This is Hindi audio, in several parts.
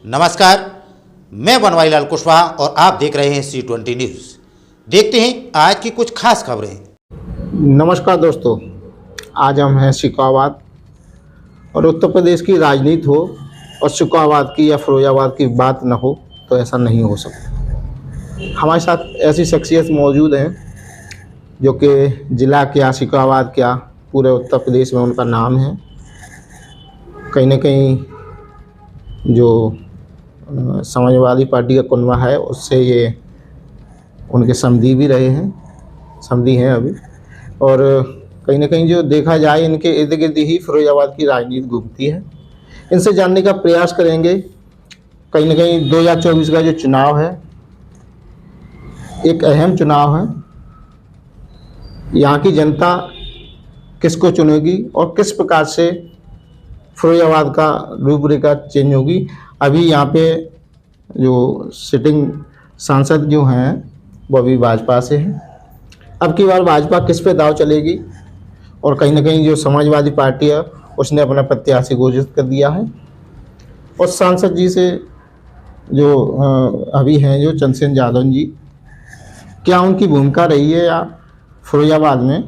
नमस्कार, मैं बनवारी लाल कुशवाहा और आप देख रहे हैं C20 न्यूज़। देखते हैं आज की कुछ खास खबरें। नमस्कार दोस्तों, आज हम हैं शिकावाद और उत्तर प्रदेश की राजनीति हो और शिकावाद की या फिरोजाबाद की बात न हो तो ऐसा नहीं हो सकता। हमारे साथ ऐसी शख्सियत मौजूद हैं जो कि ज़िला क्या शिकावाद क्या पूरे उत्तर प्रदेश में उनका नाम है। कहीं ना कहीं जो समाजवादी पार्टी का कुनबा है उससे ये उनके समधी भी रहे हैं, समधी हैं अभी। और कहीं ना कहीं जो देखा जाए इनके इर्द गिर्द ही फिरोजाबाद की राजनीति घूमती है। इनसे जानने का प्रयास करेंगे। कहीं ना कहीं 2024 का जो चुनाव है एक अहम चुनाव है। यहाँ की जनता किसको चुनेगी और किस प्रकार से फिरोजाबाद का रूपरेखा चेंज होगी। अभी यहाँ पे जो सिटिंग सांसद जो हैं वो अभी भाजपा से हैं। अब की बार भाजपा किस पे दाव चलेगी और कहीं ना कहीं जो समाजवादी पार्टी है उसने अपना प्रत्याशी घोषित कर दिया है। और सांसद जी से जो अभी हैं जो चंद्रसेन यादव जी, क्या उनकी भूमिका रही है या फिरोजाबाद में,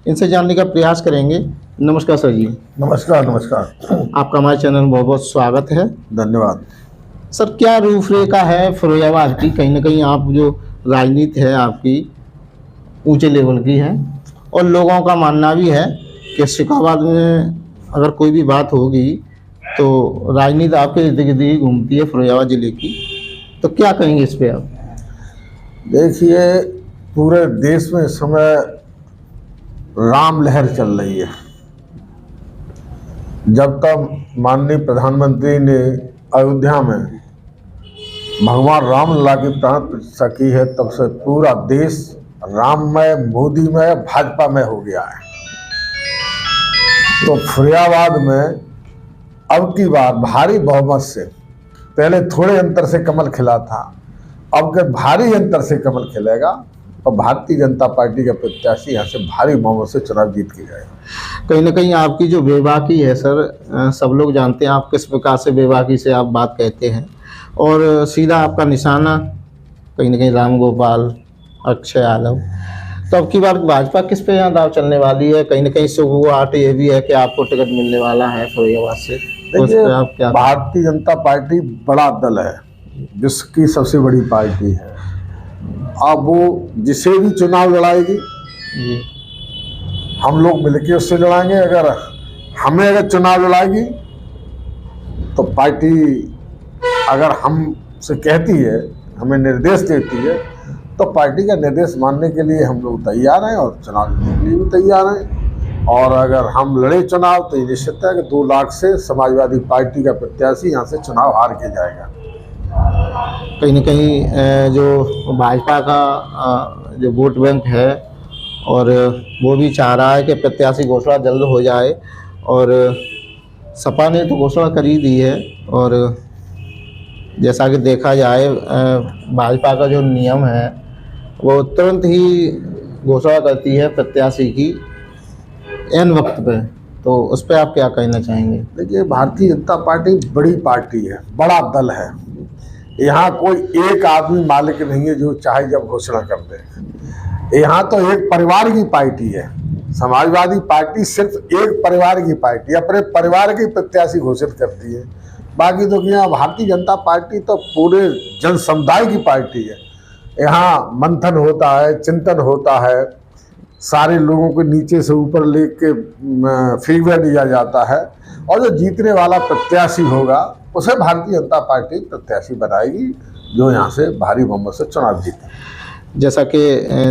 इनसे जानने का प्रयास करेंगे। नमस्कार सर जी। नमस्कार। नमस्कार, आपका हमारे चैनल में बहुत बहुत स्वागत है। धन्यवाद। सर, क्या रूपरेखा है फिरोजाबाद की? कहीं ना कहीं आप जो राजनीति है आपकी ऊंचे लेवल की है और लोगों का मानना भी है कि शिकावाद में अगर कोई भी बात होगी तो राजनीति आपके इर्द गिर्द ही घूमती है फिरोजाबाद जिले की। तो क्या कहेंगे इस पे आप? देखिए, पूरे देश में इस समय राम लहर चल रही है। जब तक माननीय प्रधानमंत्री ने अयोध्या में भगवान राम लला की प्राण प्रतिष्ठा की है तब से पूरा देश राममय, मोदीमय, भाजपामय हो गया है। तो फिरोजाबाद में अब की बार भारी बहुमत से, पहले थोड़े अंतर से कमल खिला था, अब के भारी अंतर से कमल खिलेगा और भारतीय जनता पार्टी का प्रत्याशी यहाँ से भारी बहुमत से चुनाव जीत के जाएगा। कहीं ना कहीं आपकी जो बेबाकी है सर, सब लोग जानते हैं आप किस प्रकार से बेबाकी से आप बात कहते हैं और सीधा आपका निशाना कहीं ना कहीं राम गोपाल, अक्षय यादव। तो अब की बार भाजपा किस पे यहाँ दाव चलने वाली है? कहीं ना कहीं सुगुआट ये भी है कि आपको टिकट मिलने वाला है फिरोजाबाद से। तो उस पे आप क्या? भारतीय जनता पार्टी बड़ा दल है, जिसकी सबसे बड़ी पार्टी है। अब वो जिसे भी चुनाव लड़ाएगी हम लोग मिलकर उससे लड़ाएंगे। अगर चुनाव लड़ाएगी तो पार्टी अगर हमसे कहती है, हमें निर्देश देती है, तो पार्टी का निर्देश मानने के लिए हम लोग तैयार हैं और चुनाव लड़ने के लिए भी तैयार हैं। और अगर हम लड़े चुनाव तो ये निश्चित है कि 2 लाख से समाजवादी पार्टी का प्रत्याशी यहाँ से चुनाव हार के जाएगा। कहीं ना कहीं जो भाजपा का जो वोट बैंक है और वो भी चाह रहा है कि प्रत्याशी घोषणा जल्द हो जाए और सपा ने तो घोषणा कर ही दी है। और जैसा कि देखा जाए भाजपा का जो नियम है वो तुरंत ही घोषणा करती है प्रत्याशी की एन वक्त पे। तो उस पर आप क्या कहना चाहेंगे? देखिए, भारतीय जनता पार्टी बड़ी पार्टी है, बड़ा दल है। यहाँ कोई एक आदमी मालिक नहीं है जो चाहे जब घोषणा कर दे। यहाँ तो एक परिवार की पार्टी है। समाजवादी पार्टी सिर्फ एक परिवार की पार्टी, अपने परिवार के प्रत्याशी घोषित करती है। बाकी तो यहाँ भारतीय जनता पार्टी तो पूरे जन समुदाय की पार्टी है। यहाँ मंथन होता है, चिंतन होता है, सारे लोगों को नीचे से ऊपर लेके फीडबैक दिया जाता है और जो जीतने वाला प्रत्याशी होगा उसे भारतीय जनता पार्टी प्रत्याशी बनाएगी जो यहाँ से भारी बहुमत से चुनाव जीते। जैसा कि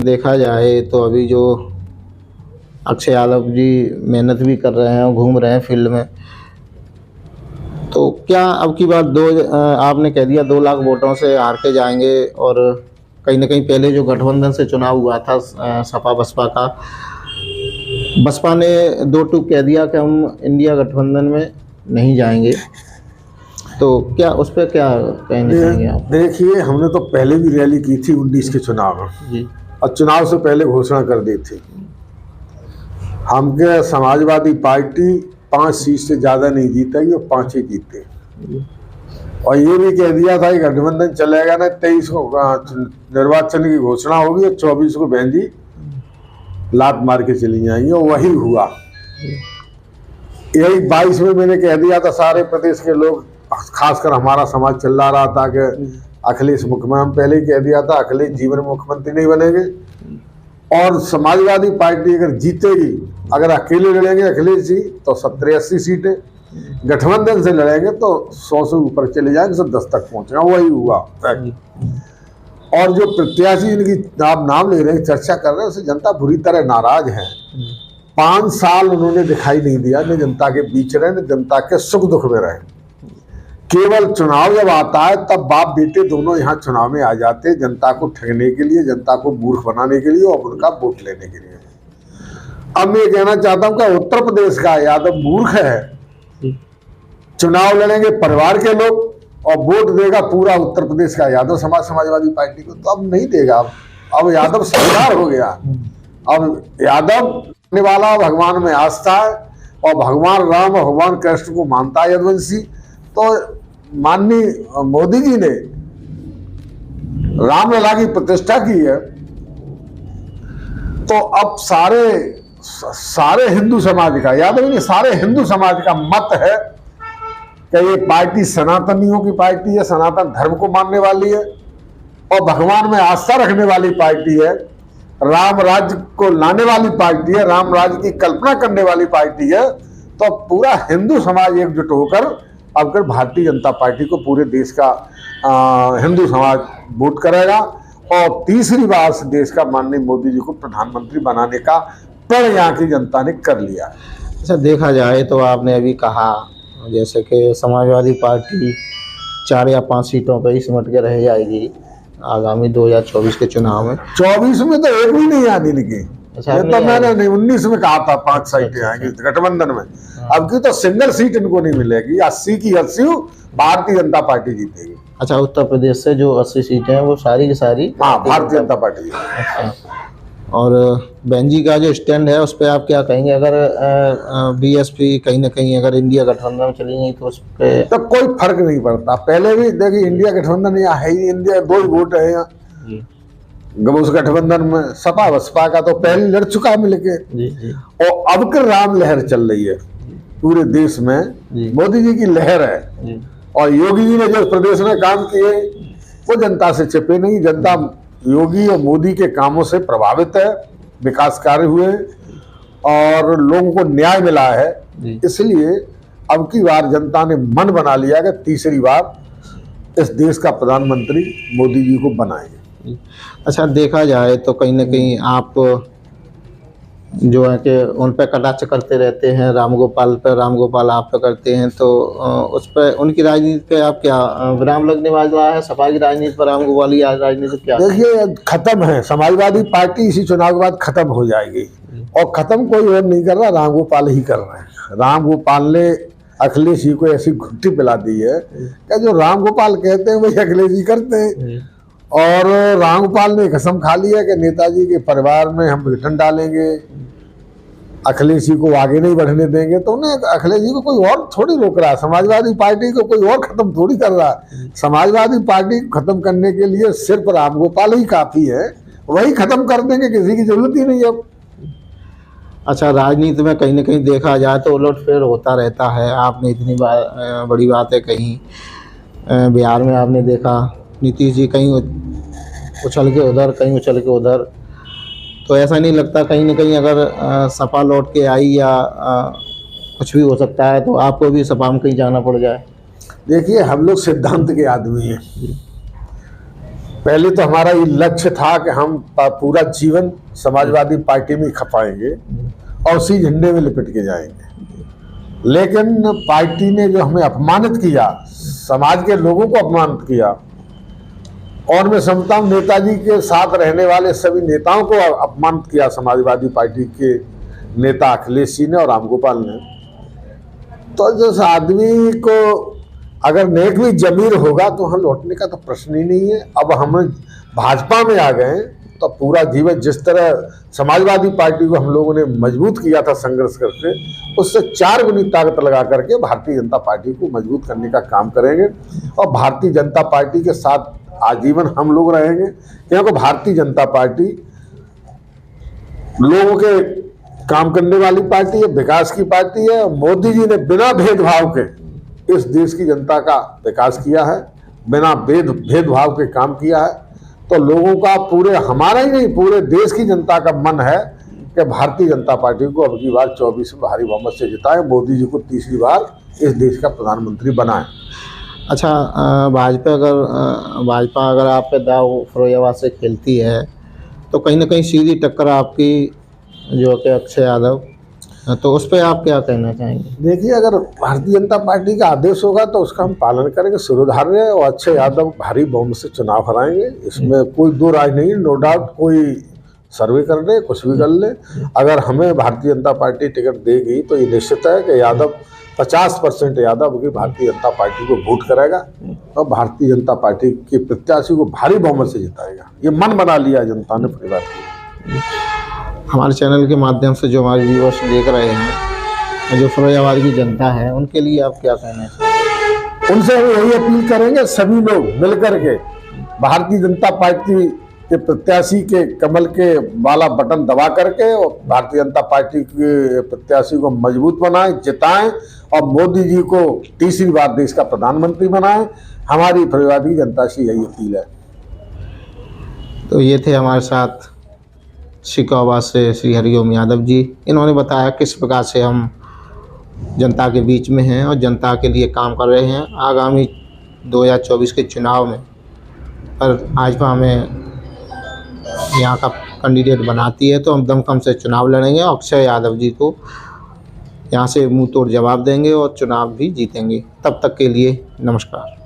देखा जाए तो अभी जो अक्षय यादव जी मेहनत भी कर रहे हैं और घूम रहे हैं फील्ड में, तो क्या अब की बार आपने कह दिया 2 लाख वोटों से हार के जाएंगे। और कहीं ना कहीं पहले जो गठबंधन से चुनाव हुआ था सपा बसपा का, बसपा ने 2 टूक कह दिया कि हम इंडिया गठबंधन में नहीं जाएंगे। तो क्या उस पर क्या कहना चाहेंगे आप? देखिए, हमने तो पहले भी रैली की थी 19 के चुनाव में जी, और चुनाव से पहले घोषणा कर दी थी। हमके समाजवादी पार्टी 5 सीट से ज़्यादा नहीं जीतेगी और 5 ही जीते। और ये भी कह दिया था कि गठबंधन चलेगा ना, 23 को निर्वाचन की घोषणा होगी और 24 को बहन जी लात मार के चली जाएंगी, और वही हुआ। यही 22 में मैंने कह दिया था, सारे प्रदेश के लोग, खासकर हमारा समाज चिल्ला रहा था कि अखिलेश मुख्यमंत्री, पहले ही कह दिया था अखिलेश जीवन मुख्यमंत्री नहीं बनेंगे, और समाजवादी पार्टी अगर जीतेगी, अगर अकेले लड़ेंगे अखिलेश जी तो 70-80 सीटें, गठबंधन से लड़ेंगे तो 100 से ऊपर चले जाएंगे, 110 तक पहुंचेगा, वही हुआ। और जो प्रत्याशी इनकी आप नाम ले रहे हैं, चर्चा कर रहे हैं, उससे जनता बुरी तरह नाराज है। 5 साल उन्होंने दिखाई नहीं दिया, न जनता के बीच रहे, न जनता के सुख दुख में रहे। केवल चुनाव जब आता है तब बाप बेटे दोनों यहाँ चुनाव में आ जाते, जनता को ठगने के लिए, जनता को मूर्ख बनाने के लिए और उनका वोट लेने के लिए। अब मैं कहना चाहता हूँ कि उत्तर प्रदेश का यादव मूर्ख है। चुनाव लड़ेंगे परिवार के लोग और वोट देगा पूरा उत्तर प्रदेश का यादव समाज, समाजवादी पार्टी को, तो अब नहीं देगा। अब यादव समझदार हो गया। अब यादव करने वाला भगवान में आस्था है और भगवान राम और भगवान कृष्ण को मानता है यदुवंशी। तो माननीय मोदी जी ने रामलला की प्रतिष्ठा की है, तो अब सारे हिंदू समाज का, यादव नहीं सारे हिंदू समाज का मत है कि ये पार्टी सनातनियों की पार्टी है, सनातन धर्म को मानने वाली है और भगवान में आस्था रखने वाली पार्टी है, राम राज्य को लाने वाली पार्टी है, राम राज्य की कल्पना करने वाली पार्टी है। तो पूरा हिंदू समाज एकजुट होकर अब कर भारतीय जनता पार्टी को, पूरे देश का हिंदू समाज वोट करेगा और तीसरी बार से देश का माननीय मोदी जी को प्रधानमंत्री बनाने का प्रण यहाँ की जनता ने कर लिया। अच्छा, देखा जाए तो आपने अभी कहा जैसे कि समाजवादी पार्टी 4 या 5 सीटों पर ही सिमट के रह जाएगी आगामी 2024 के चुनाव में। 24 में तो एक भी नहीं आने लगी। अच्छा, ये तो मैंने 19 में कहा था 5 सीटें आएंगी गठबंधन में। अब की तो सिंगल सीट इनको नहीं मिलेगी। 80 की 80 भारतीय जनता पार्टी जीतेगी। अच्छा, उत्तर प्रदेश से जो 80 सीटें हैं वो सारी की सारी हाँ भारतीय जनता पार्टी। अच्छा, और बेंजी का जो स्टैंड है उस पर आप क्या कहेंगे? अगर बीएसपी कहीं ना कहीं अगर इंडिया गठबंधन में चली गई तो उस पर तो कोई फर्क नहीं पड़ता। पहले भी देखिए इंडिया गठबंधन यहाँ है ही, इंडिया 2 ही वोट है यहाँ। उस गठबंधन में सपा बसपा का तो पहले लड़ चुका है मिलके। और अब कर राम लहर चल रही है पूरे देश में, मोदी जी की लहर है। और योगी जी ने जो प्रदेश में काम किए वो जनता से छिपे नहीं। जनता योगी और मोदी के कामों से प्रभावित है, विकास कार्य हुए और लोगों को न्याय मिला है। इसलिए अब की बार जनता ने मन बना लिया कि तीसरी बार इस देश का प्रधानमंत्री मोदी जी को बनाएंगे। अच्छा, देखा जाए तो कहीं ना कहीं आप जो है कि उन पर कटाक्ष करते रहते हैं, रामगोपाल पर, रामगोपाल आप पे करते हैं, तो उस पर उनकी राजनीति पे आप क्या विराम लगने वाला है? सपा की राजनीति पर रामगोपाल की राजनीति क्या? देखिए खत्म है। समाजवादी पार्टी इसी चुनाव के बाद खत्म हो जाएगी और खत्म कोई और नहीं कर रहा, रामगोपाल ही कर रहे हैं। रामगोपाल ने अखिलेश जी को ऐसी घुट्टी पिला दी है कि जो रामगोपाल कहते हैं वही अखिलेश जी करते हैं। और रामगोपाल ने कसम खा ली है कि नेताजी के परिवार में हम विघटन डालेंगे, अखिलेश जी को आगे नहीं बढ़ने देंगे। तो उन्हें अखिलेश जी को कोई और थोड़ी रोक रहा है, समाजवादी पार्टी को कोई और खत्म थोड़ी कर रहा है। समाजवादी पार्टी को खत्म करने के लिए सिर्फ रामगोपाल ही काफी है, वही खत्म कर देंगे, किसी की जरूरत ही नहीं अब। अच्छा, राजनीति में कहीं ना कहीं देखा जाए तो उलटफेर होता रहता है। आपने इतनी बड़ी बातें कही, बिहार में आपने देखा नीतीश जी कहीं उछल के उधर, कहीं उछल के उधर। तो ऐसा नहीं लगता कहीं ना कहीं अगर सपा लौट के आई या कुछ भी हो सकता है तो आपको भी सपा में कहीं जाना पड़ जाए? देखिए हम लोग सिद्धांत के आदमी हैं। पहले तो हमारा ये लक्ष्य था कि हम पूरा जीवन समाजवादी पार्टी में खपाएंगे और उसी झंडे में लिपट के जाएंगे। लेकिन पार्टी ने जो हमें अपमानित किया, समाज के लोगों को अपमानित किया, और मैं समझता हूँ नेताजी के साथ रहने वाले सभी नेताओं को अपमानित किया समाजवादी पार्टी के नेता अखिलेश जी ने और रामगोपाल ने। तो जिस आदमी को अगर नेक भी जमीर होगा तो वहाँ लौटने का तो प्रश्न ही नहीं है। अब हम भाजपा में आ गए तो पूरा जीवन जिस तरह समाजवादी पार्टी को हम लोगों ने मजबूत किया था संघर्ष करके, उससे 4 गुनी ताकत लगा करके भारतीय जनता पार्टी को मजबूत करने का काम करेंगे और भारतीय जनता पार्टी के साथ आजीवन हम लोग रहेंगे, क्योंकि भारतीय जनता पार्टी लोगों के काम करने वाली पार्टी है, विकास की पार्टी है। मोदी जी ने बिना भेदभाव के इस देश की जनता का विकास किया है, बिना भेदभाव के काम किया है। तो लोगों का पूरे, हमारा ही नहीं पूरे देश की जनता का मन है कि भारतीय जनता पार्टी को अब की बार 24 में भारी बहुमत से जिताएं, मोदी जी को तीसरी बार इस देश का प्रधानमंत्री बनाएं। अच्छा, भाजपा अगर आप पे दाव फिरोजाबाद से खेलती है तो कहीं ना कहीं सीधी टक्कर आपकी जो कि अक्षय यादव, तो उस पर आप क्या कहना चाहेंगे? देखिए, अगर भारतीय जनता पार्टी का आदेश होगा तो उसका हम पालन करेंगे, शिरोधार्य और अक्षय यादव भारी बहुमत से चुनाव हराएंगे, इसमें कोई दो राय नहीं। नो डाउट, कोई सर्वे कर ले, कुछ भी कर ले, अगर हमें भारतीय जनता पार्टी टिकट देगी तो ये निश्चित है कि यादव 50% यादव की भारतीय जनता पार्टी को वोट करेगा और भारतीय जनता पार्टी के प्रत्याशी को भारी बहुमत से जिताएगा। ये मन बना लिया जनता ने पूरी बात की। हमारे चैनल के माध्यम से जो हमारे व्यूअर्स देख रहे हैं, जो फिरोजाबाद की जनता है, उनके लिए आप क्या कहना चाहेंगे? उनसे हम यही अपील करेंगे, सभी लोग मिलकर के भारतीय जनता पार्टी के प्रत्याशी के कमल के वाला बटन दबा करके और भारतीय जनता पार्टी के प्रत्याशी को मजबूत बनाएं, जिताएं और मोदी जी को तीसरी बार देश का प्रधानमंत्री बनाएं। हमारी फिरोजाबाद की जनता से यही अपील है। तो ये थे हमारे साथ शिकोहाबाद से श्री हरिओम यादव जी। इन्होंने बताया किस प्रकार से हम जनता के बीच में हैं और जनता के लिए काम कर रहे हैं। आगामी 2024 के चुनाव में पर भाजपा हमें यहाँ का कैंडिडेट बनाती है तो हम दमखम से चुनाव लड़ेंगे और अक्षय यादव जी को यहाँ से मुंह तोड़ जवाब देंगे और चुनाव भी जीतेंगे। तब तक के लिए नमस्कार।